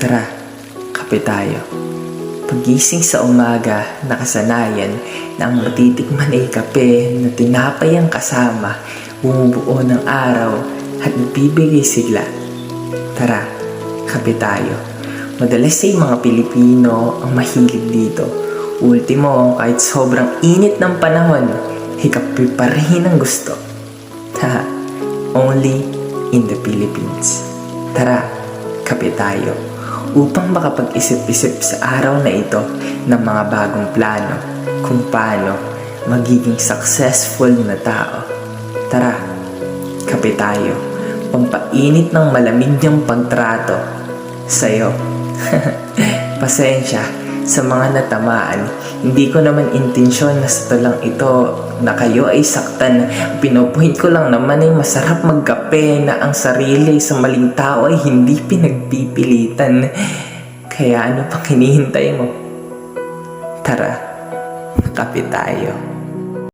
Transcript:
Tara, kape tayo. Pagising sa umaga, nakasanayan na ang matitikman ay kape na tinapay ang kasama, bumubuo ng araw at nagbibigay sigla. Tara, kape tayo. Madalas ay mga Pilipino ang mahilig dito. Ultimo, kahit sobrang init ng panahon, ay kape pa rin ang gusto. Only in the Philippines. Tara, kape tayo. Upang makapag-isip-isip sa araw na ito ng mga bagong plano kung paano magiging successful na tao. Tara, kape tayo. Pampainit ng malamig niyang pagtrato sa'yo. Pasensya sa mga natamaan. Hindi ko naman intensyon na sa talang ito na kayo ay saktan. Pinopoint ko lang naman ay masarap magkape na ang sarili sa maling tao ay hindi pinagpipilitan. Kaya ano pang hinihintay mo? Tara, kape tayo.